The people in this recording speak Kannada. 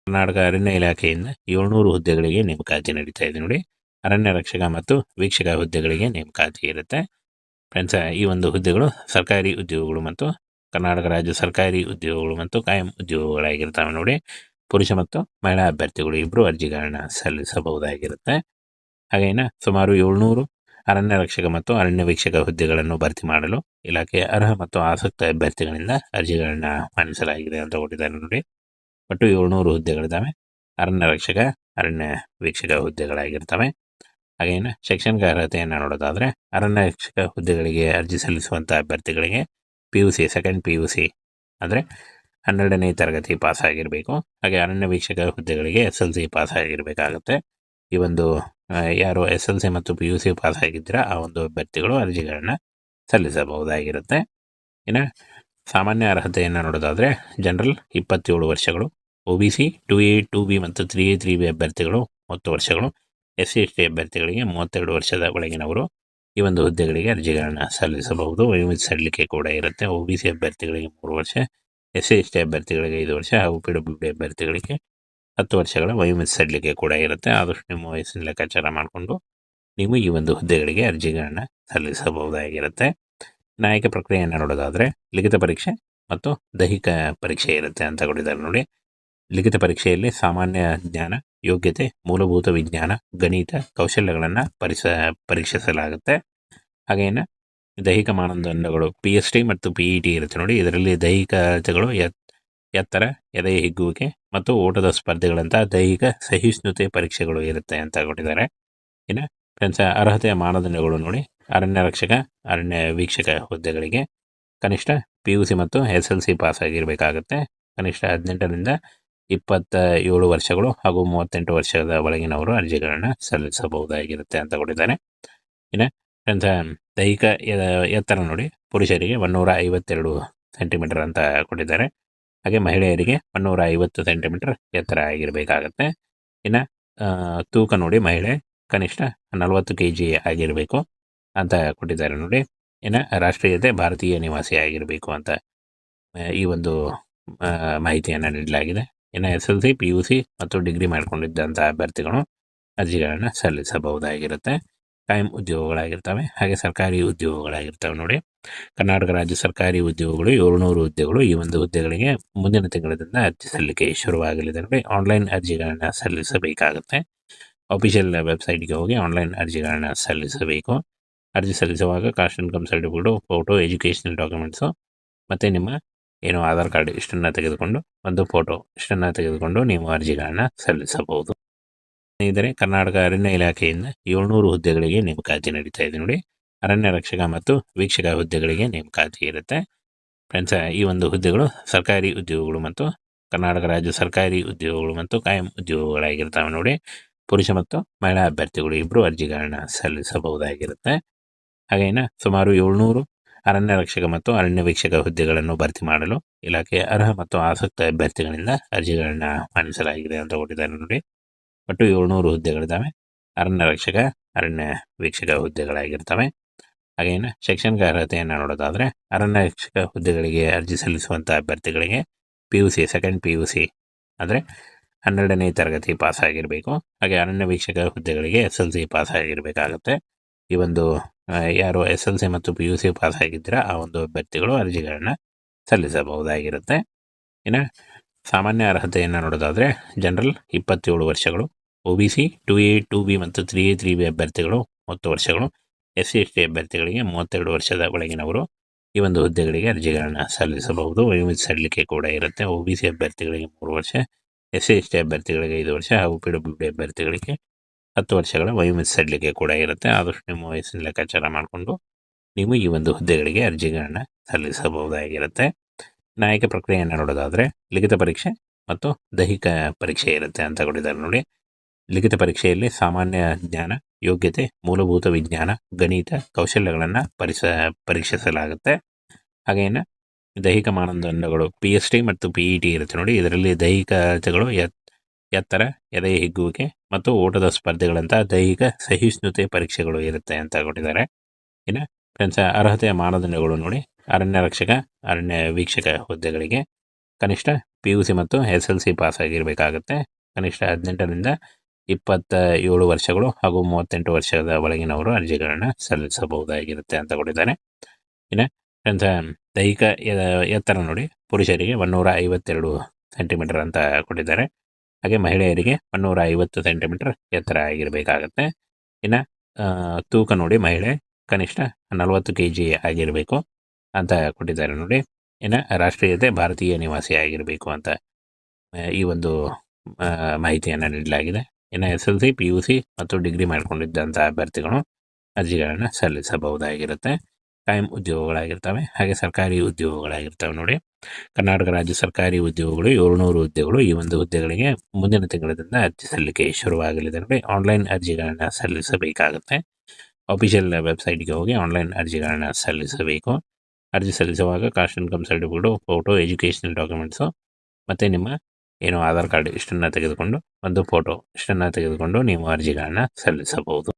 ಕರ್ನಾಟಕ ಅರಣ್ಯ ಇಲಾಖೆಯಿಂದ 700 ಹುದ್ದೆಗಳಿಗೆ ನೇಮಕಾತಿ ನಡೀತಾ ಇದೆ ನೋಡಿ. ಅರಣ್ಯ ರಕ್ಷಕ ಮತ್ತು ವೀಕ್ಷಕ ಹುದ್ದೆಗಳಿಗೆ ನೇಮಕಾತಿ ಇರುತ್ತೆ ಫ್ರೆಂಡ್ಸ್. ಈ ಒಂದು ಹುದ್ದೆಗಳು ಸರ್ಕಾರಿ ಉದ್ಯೋಗಗಳು ಮತ್ತು ಕರ್ನಾಟಕ ರಾಜ್ಯ ಸರ್ಕಾರಿ ಉದ್ಯೋಗಗಳು ಮತ್ತು ಕಾಯಂ ಉದ್ಯೋಗಗಳಾಗಿರ್ತವೆ ನೋಡಿ. ಪುರುಷ ಮತ್ತು ಮಹಿಳಾ ಅಭ್ಯರ್ಥಿಗಳು ಇಬ್ಬರು ಅರ್ಜಿಗಳನ್ನ ಸಲ್ಲಿಸಬಹುದಾಗಿರುತ್ತೆ. ಹಾಗೇನ ಸುಮಾರು 700 ಅರಣ್ಯ ರಕ್ಷಕ ಮತ್ತು ಅರಣ್ಯ ವೀಕ್ಷಕ ಹುದ್ದೆಗಳನ್ನು ಭರ್ತಿ ಮಾಡಲು ಇಲಾಖೆಯ ಅರ್ಹ ಮತ್ತು ಆಸಕ್ತ ಅಭ್ಯರ್ಥಿಗಳಿಂದ ಅರ್ಜಿಗಳನ್ನ ಆಹ್ವಾನಿಸಲಾಗಿದೆ ಅಂತ ಕೊಟ್ಟಿದ್ದಾರೆ ನೋಡಿ. ಒಟ್ಟು 700 ಹುದ್ದೆಗಳಿದ್ದಾವೆ. ಅರಣ್ಯ ರಕ್ಷಕ, ಅರಣ್ಯ ವೀಕ್ಷಕ ಹುದ್ದೆಗಳಾಗಿರ್ತವೆ. ಹಾಗೇನು ಶೈಕ್ಷಣಿಕ ಅರ್ಹತೆಯನ್ನು ನೋಡೋದಾದರೆ, ಅರಣ್ಯ ರಕ್ಷಕ ಹುದ್ದೆಗಳಿಗೆ ಅರ್ಜಿ ಸಲ್ಲಿಸುವಂಥ ಅಭ್ಯರ್ಥಿಗಳಿಗೆ PUC ಸೆಕೆಂಡ್ PUC ಅಂದರೆ 12ನೇ ತರಗತಿ ಪಾಸ್ ಆಗಿರಬೇಕು. ಹಾಗೆ ಅರಣ್ಯ ವೀಕ್ಷಕ ಹುದ್ದೆಗಳಿಗೆ SLC ಪಾಸ್ ಆಗಿರಬೇಕಾಗುತ್ತೆ. ಈ ಒಂದು ಯಾರು SLC ಮತ್ತು PUC ಪಾಸ್ ಆಗಿದ್ದೀರಾ ಆ ಒಂದು ಅಭ್ಯರ್ಥಿಗಳು ಅರ್ಜಿಗಳನ್ನ ಸಲ್ಲಿಸಬಹುದಾಗಿರುತ್ತೆ. ಇನ್ನು ಸಾಮಾನ್ಯ ಅರ್ಹತೆಯನ್ನು ನೋಡೋದಾದರೆ, ಜನರಲ್ 27 ವರ್ಷಗಳು, OBC 2A 2B ಮತ್ತು 3A 3B ಅಭ್ಯರ್ಥಿಗಳು 30 ವರ್ಷಗಳು, SC ST ಅಭ್ಯರ್ಥಿಗಳಿಗೆ 32 ವರ್ಷದ ಒಳಗಿನವರು ಈ ಒಂದು ಹುದ್ದೆಗಳಿಗೆ ಅರ್ಜಿಗಳನ್ನ ಸಲ್ಲಿಸಬಹುದು. ವಯೋಮಿತಿ ಸಡಿಲಿಕೆ ಕೂಡ ಇರುತ್ತೆ. OBC ಅಭ್ಯರ್ಥಿಗಳಿಗೆ 3 ವರ್ಷ, SC ST ಅಭ್ಯರ್ಥಿಗಳಿಗೆ 5 ವರ್ಷ ಹಾಗೂ PWD ಅಭ್ಯರ್ಥಿಗಳಿಗೆ 10 ವರ್ಷಗಳ ವಯೋಮಿತಿ ಸಡಿಲಿಕೆ ಕೂಡ ಇರುತ್ತೆ. ಆದಷ್ಟು ನಿಮ್ಮ ವಯಸ್ಸಿನ ಲೆಕ್ಕಾಚಾರ ಮಾಡಿಕೊಂಡು ನೀವು ಈ ಒಂದು ಹುದ್ದೆಗಳಿಗೆ ಅರ್ಜಿಗಳನ್ನ ಸಲ್ಲಿಸಬಹುದಾಗಿರುತ್ತೆ. ಆಯ್ಕೆ ಪ್ರಕ್ರಿಯೆಯನ್ನು ನೋಡೋದಾದರೆ, ಲಿಖಿತ ಪರೀಕ್ಷೆ ಮತ್ತು ದೈಹಿಕ ಪರೀಕ್ಷೆ ಇರುತ್ತೆ ಅಂತ ಕೊಟ್ಟಿದ್ದಾರೆ ನೋಡಿ. ಲಿಖಿತ ಪರೀಕ್ಷೆಯಲ್ಲಿ ಸಾಮಾನ್ಯ ಜ್ಞಾನ, ಯೋಗ್ಯತೆ, ಮೂಲಭೂತ ವಿಜ್ಞಾನ, ಗಣಿತ, ಕೌಶಲ್ಯಗಳನ್ನು ಪರೀಕ್ಷಿಸಲಾಗುತ್ತೆ. ಹಾಗೇನು ದೈಹಿಕ ಮಾನದಂಡಗಳು PST ಮತ್ತು PET ಇರುತ್ತೆ ನೋಡಿ. ಇದರಲ್ಲಿ ದೈಹಿಕ ಅಳತೆಗಳು ಎತ್ತರ, ಎದೆ ಹಿಗ್ಗುವಿಕೆ ಮತ್ತು ಓಟದ ಸ್ಪರ್ಧೆಗಳಂಥ ದೈಹಿಕ ಸಹಿಷ್ಣುತೆ ಪರೀಕ್ಷೆಗಳು ಇರುತ್ತೆ ಅಂತ ಕೊಟ್ಟಿದ್ದಾರೆ. ಇನ್ನು ಫ್ರೆಂಡ್ಸ್, ಅರ್ಹತೆಯ ಮಾನದಂಡಗಳು ನೋಡಿ. ಅರಣ್ಯ ರಕ್ಷಕ, ಅರಣ್ಯ ವೀಕ್ಷಕ ಹುದ್ದೆಗಳಿಗೆ ಕನಿಷ್ಠ PUC ಮತ್ತು SLC ಪಾಸ್ ಆಗಿರಬೇಕಾಗುತ್ತೆ. ಕನಿಷ್ಠ 18ರಿಂದ 27 ವರ್ಷಗಳು ಹಾಗೂ 38 ವರ್ಷದ ಒಳಗಿನವರು ಅರ್ಜಿಗಳನ್ನ ಸಲ್ಲಿಸಬಹುದಾಗಿರುತ್ತೆ ಅಂತ ಕೊಟ್ಟಿದ್ದಾರೆ. ಇನ್ನು ಫ್ರೆಂಡ್ಸ್, ದೈಹಿಕ ಎತ್ತರ ನೋಡಿ. ಪುರುಷರಿಗೆ 152 ಸೆಂಟಿಮೀಟರ್ ಅಂತ ಕೊಟ್ಟಿದ್ದಾರೆ. ಹಾಗೆ ಮಹಿಳೆಯರಿಗೆ 150 ಸೆಂಟಿಮೀಟರ್ ಎತ್ತರ ಆಗಿರಬೇಕಾಗತ್ತೆ. ಇನ್ನು ತೂಕ ನೋಡಿ, ಮಹಿಳೆ ಕನಿಷ್ಠ 40 kg ಆಗಿರಬೇಕು ಅಂತ ಕೊಟ್ಟಿದ್ದಾರೆ ನೋಡಿ. ಇನ್ನು ರಾಷ್ಟ್ರೀಯತೆ ಭಾರತೀಯ ನಿವಾಸಿ ಆಗಿರಬೇಕು ಅಂತ ಈ ಒಂದು ಮಾಹಿತಿಯನ್ನು ನೀಡಲಾಗಿದೆ. ಇನ್ನು SLC, PUC ಮತ್ತು ಡಿಗ್ರಿ ಮಾಡಿಕೊಂಡಿದ್ದಂಥ ಅಭ್ಯರ್ಥಿಗಳು ಅರ್ಜಿಗಳನ್ನು ಸಲ್ಲಿಸಬಹುದಾಗಿರುತ್ತೆ. ಕಾಯಂ ಉದ್ಯೋಗಗಳಾಗಿರ್ತವೆ, ಹಾಗೆ ಸರ್ಕಾರಿ ಉದ್ಯೋಗಗಳಾಗಿರ್ತವೆ ನೋಡಿ. ಕರ್ನಾಟಕ ರಾಜ್ಯ ಸರ್ಕಾರಿ ಉದ್ಯೋಗಗಳು 700 ಹುದ್ದೆಗಳು. ಈ ಒಂದು ಹುದ್ದೆಗಳಿಗೆ ಮುಂದಿನ ತಿಂಗಳಿಂದ ಅರ್ಜಿ ಸಲ್ಲಿಕೆ ಶುರುವಾಗಲಿದೆ ನೋಡಿ. ಆನ್ಲೈನ್ ಅರ್ಜಿಗಳನ್ನು ಸಲ್ಲಿಸಬೇಕಾಗುತ್ತೆ. ಅಫಿಷಿಯಲ್ ವೆಬ್ಸೈಟ್ಗೆ ಹೋಗಿ ಆನ್ಲೈನ್ ಅರ್ಜಿಗಳನ್ನ ಸಲ್ಲಿಸಬೇಕು. ಅರ್ಜಿ ಸಲ್ಲಿಸುವಾಗ caste income certificate, photo, educational documents ಮತ್ತು ನಿಮ್ಮ ಏನು ಆಧಾರ್ ಕಾರ್ಡ್ ಇಷ್ಟನ್ನು ತೆಗೆದುಕೊಂಡು, ಒಂದು ಫೋಟೋ ಇಷ್ಟನ್ನು ತೆಗೆದುಕೊಂಡು ನೀವು ಅರ್ಜಿಗಳನ್ನ ಸಲ್ಲಿಸಬಹುದು. ಸ್ನೇಹಿತರೆ, ಕರ್ನಾಟಕ ಅರಣ್ಯ ಇಲಾಖೆಯಿಂದ 700 ಹುದ್ದೆಗಳಿಗೆ ನೇಮಕಾತಿ ನಡೀತಾ ಇದೆ ನೋಡಿ. ಅರಣ್ಯ ರಕ್ಷಕ ಮತ್ತು ವೀಕ್ಷಕ ಹುದ್ದೆಗಳಿಗೆ ನೇಮಕಾತಿ ಇರುತ್ತೆ ಫ್ರೆಂಡ್ಸ್. ಈ ಒಂದು ಹುದ್ದೆಗಳು ಸರ್ಕಾರಿ ಉದ್ಯೋಗಗಳು ಮತ್ತು ಕರ್ನಾಟಕ ರಾಜ್ಯ ಸರ್ಕಾರಿ ಉದ್ಯೋಗಗಳು ಮತ್ತು ಕಾಯಂ ಉದ್ಯೋಗಗಳಾಗಿರ್ತವೆ ನೋಡಿ. ಪುರುಷ ಮತ್ತು ಮಹಿಳಾ ಅಭ್ಯರ್ಥಿಗಳು ಇಬ್ಬರು ಅರ್ಜಿಗಳನ್ನ ಸಲ್ಲಿಸಬಹುದಾಗಿರುತ್ತೆ. ಹಾಗೇನ ಸುಮಾರು 700 ಅರಣ್ಯ ರಕ್ಷಕ ಮತ್ತು ಅರಣ್ಯ ವೀಕ್ಷಕ ಹುದ್ದೆಗಳನ್ನು ಭರ್ತಿ ಮಾಡಲು ಇಲಾಖೆಯ ಅರ್ಹ ಮತ್ತು ಆಸಕ್ತ ಅಭ್ಯರ್ಥಿಗಳಿಂದ ಅರ್ಜಿಗಳನ್ನ ಆಹ್ವಾನಿಸಲಾಗಿದೆ ಅಂತ ಕೊಟ್ಟಿದ್ದಾರೆ ನೋಡಿ. ಒಟ್ಟು 700 ಹುದ್ದೆಗಳಿದ್ದಾವೆ. ಅರಣ್ಯ ರಕ್ಷಕ, ಅರಣ್ಯ ವೀಕ್ಷಕ ಹುದ್ದೆಗಳಾಗಿರ್ತವೆ. ಹಾಗೇನು ಶೈಕ್ಷಣಿಕ ಅರ್ಹತೆಯನ್ನು ನೋಡೋದಾದರೆ, ಅರಣ್ಯ ರಕ್ಷಕ ಹುದ್ದೆಗಳಿಗೆ ಅರ್ಜಿ ಸಲ್ಲಿಸುವಂಥ ಅಭ್ಯರ್ಥಿಗಳಿಗೆ PUC ಸೆಕೆಂಡ್ PUC ಅಂದರೆ 12ನೇ ತರಗತಿ ಪಾಸ್ ಆಗಿರಬೇಕು. ಹಾಗೆ ಅರಣ್ಯ ವೀಕ್ಷಕ ಹುದ್ದೆಗಳಿಗೆ SLC ಪಾಸ್ ಆಗಿರಬೇಕಾಗುತ್ತೆ. ಈ ಒಂದು ಯಾರು SLC ಮತ್ತು PUC ಪಾಸ್ ಆಗಿದ್ದೀರಾ ಆ ಒಂದು ಅಭ್ಯರ್ಥಿಗಳು ಅರ್ಜಿಗಳನ್ನ ಸಲ್ಲಿಸಬಹುದಾಗಿರುತ್ತೆ. ಇನ್ನು ಸಾಮಾನ್ಯ ಅರ್ಹತೆಯನ್ನು ನೋಡೋದಾದರೆ, ಜನರಲ್ 27 ವರ್ಷಗಳು, OBC 2A 2B ಮತ್ತು 3A 3B ಅಭ್ಯರ್ಥಿಗಳು 30 ವರ್ಷಗಳು, SC ST ಅಭ್ಯರ್ಥಿಗಳಿಗೆ 32 ವರ್ಷದ ಒಳಗಿನವರು ಈ ಒಂದು ಹುದ್ದೆಗಳಿಗೆ ಅರ್ಜಿಗಳನ್ನ ಸಲ್ಲಿಸಬಹುದು. ವಯೋಮಿತಿ ಸಡಿಲಿಕೆ ಕೂಡ ಇರುತ್ತೆ. OBC ಅಭ್ಯರ್ಥಿಗಳಿಗೆ 3 ವರ್ಷ, SC ST ಅಭ್ಯರ್ಥಿಗಳಿಗೆ 5 ವರ್ಷ ಹಾಗೂ PWD ಅಭ್ಯರ್ಥಿಗಳಿಗೆ 10 ವರ್ಷಗಳ ವಯೋಮಿತಿ ಸಡಿಲಿಕೆ ಕೂಡ ಇರುತ್ತೆ. ಆದಷ್ಟು ನಿಮ್ಮ ವಯಸ್ಸಿನ ಲೆಕ್ಕಾಚಾರ ಮಾಡಿಕೊಂಡು ನೀವು ಈ ಒಂದು ಹುದ್ದೆಗಳಿಗೆ ಅರ್ಜಿಗಳನ್ನ ಸಲ್ಲಿಸಬಹುದಾಗಿರುತ್ತೆ. ಆಯ್ಕೆ ಪ್ರಕ್ರಿಯೆಯನ್ನು ನೋಡೋದಾದರೆ, ಲಿಖಿತ ಪರೀಕ್ಷೆ ಮತ್ತು ದೈಹಿಕ ಪರೀಕ್ಷೆ ಇರುತ್ತೆ ಅಂತ ಕೊಟ್ಟಿದ್ದಾರೆ ನೋಡಿ. ಲಿಖಿತ ಪರೀಕ್ಷೆಯಲ್ಲಿ ಸಾಮಾನ್ಯ ಜ್ಞಾನ, ಯೋಗ್ಯತೆ, ಮೂಲಭೂತ ವಿಜ್ಞಾನ, ಗಣಿತ, ಕೌಶಲ್ಯಗಳನ್ನು ಪರೀಕ್ಷಿಸಲಾಗುತ್ತೆ. ಹಾಗೇನು ದೈಹಿಕ ಮಾನದಂಡಗಳು PST ಮತ್ತು PET ಇರುತ್ತೆ ನೋಡಿ. ಇದರಲ್ಲಿ ದೈಹಿಕ ಅಳತೆಗಳು ಎತ್ತರ, ಎದೆ ಹಿಗ್ಗುವಿಕೆ ಮತ್ತು ಓಟದ ಸ್ಪರ್ಧೆಗಳಂಥ ದೈಹಿಕ ಸಹಿಷ್ಣುತೆ ಪರೀಕ್ಷೆಗಳು ಇರುತ್ತೆ ಅಂತ ಕೊಟ್ಟಿದ್ದಾರೆ. ಇನ್ನು ಫ್ರೆಂಡ್ಸ್, ಅರ್ಹತೆಯ ಮಾನದಂಡಗಳು ನೋಡಿ. ಅರಣ್ಯ ರಕ್ಷಕ, ಅರಣ್ಯ ವೀಕ್ಷಕ ಹುದ್ದೆಗಳಿಗೆ ಕನಿಷ್ಠ PUC ಮತ್ತು SLC ಪಾಸ್ ಆಗಿರಬೇಕಾಗುತ್ತೆ. ಕನಿಷ್ಠ 18ರಿಂದ 27 ವರ್ಷಗಳು ಹಾಗೂ 38 ವರ್ಷದ ಒಳಗಿನವರು ಅರ್ಜಿಗಳನ್ನು ಸಲ್ಲಿಸಬಹುದಾಗಿರುತ್ತೆ ಅಂತ ಕೊಟ್ಟಿದ್ದಾರೆ. ಇನ್ನು ಫ್ರೆಂಡ್ಸ್, ದೈಹಿಕ ಎತ್ತರ ನೋಡಿ, ಪುರುಷರಿಗೆ 152 ಸೆಂಟಿಮೀಟರ್ ಅಂತ ಕೊಟ್ಟಿದ್ದಾರೆ. ಹಾಗೆ ಮಹಿಳೆಯರಿಗೆ 150 ಸೆಂಟಿಮೀಟರ್ ಎತ್ತರ ಆಗಿರಬೇಕಾಗತ್ತೆ. ಇನ್ನು ತೂಕ ನೋಡಿ, ಮಹಿಳೆ ಕನಿಷ್ಠ 40 kg ಆಗಿರಬೇಕು ಅಂತ ಕೊಟ್ಟಿದ್ದಾರೆ ನೋಡಿ. ಇನ್ನು ರಾಷ್ಟ್ರೀಯತೆ ಭಾರತೀಯ ನಿವಾಸಿ ಆಗಿರಬೇಕು ಅಂತ ಈ ಒಂದು ಮಾಹಿತಿಯನ್ನು ನೀಡಲಾಗಿದೆ. ಇನ್ನು SLC, PUC ಮತ್ತು ಡಿಗ್ರಿ ಮಾಡಿಕೊಂಡಿದ್ದಂಥ ಅಭ್ಯರ್ಥಿಗಳು ಅರ್ಜಿಗಳನ್ನು ಸಲ್ಲಿಸಬಹುದಾಗಿರುತ್ತೆ. ಕಾಯಂ ಉದ್ಯೋಗಗಳಾಗಿರ್ತವೆ, ಹಾಗೆ ಸರ್ಕಾರಿ ಉದ್ಯೋಗಗಳಾಗಿರ್ತವೆ ನೋಡಿ. ಕರ್ನಾಟಕ ರಾಜ್ಯ ಸರ್ಕಾರಿ ಉದ್ಯೋಗಗಳು 700 ಹುದ್ದೆಗಳು. ಈ ಒಂದು ಹುದ್ದೆಗಳಿಗೆ ಮುಂದಿನ ತಿಂಗಳಿಂದ ಅರ್ಜಿ ಸಲ್ಲಿಕೆ ಶುರುವಾಗಲಿದೆ ನೋಡಿ. ಆನ್ಲೈನ್ ಅರ್ಜಿಗಳನ್ನು ಸಲ್ಲಿಸಬೇಕಾಗುತ್ತೆ. ಅಫಿಷಿಯಲ್ ವೆಬ್ಸೈಟ್ಗೆ ಹೋಗಿ ಆನ್ಲೈನ್ ಅರ್ಜಿಗಳನ್ನು ಸಲ್ಲಿಸಬೇಕು. ಅರ್ಜಿ ಸಲ್ಲಿಸುವಾಗ caste income certificate, photo, educational documents ಮತ್ತು ನಿಮ್ಮ ಆಧಾರ್ ಕಾರ್ಡ್ ಇಷ್ಟನ್ನು ತೆಗೆದುಕೊಂಡು, ಒಂದು ಫೋಟೋ ಇಷ್ಟನ್ನು ತೆಗೆದುಕೊಂಡು ನೀವು ಅರ್ಜಿಗಳನ್ನು ಸಲ್ಲಿಸಬಹುದು.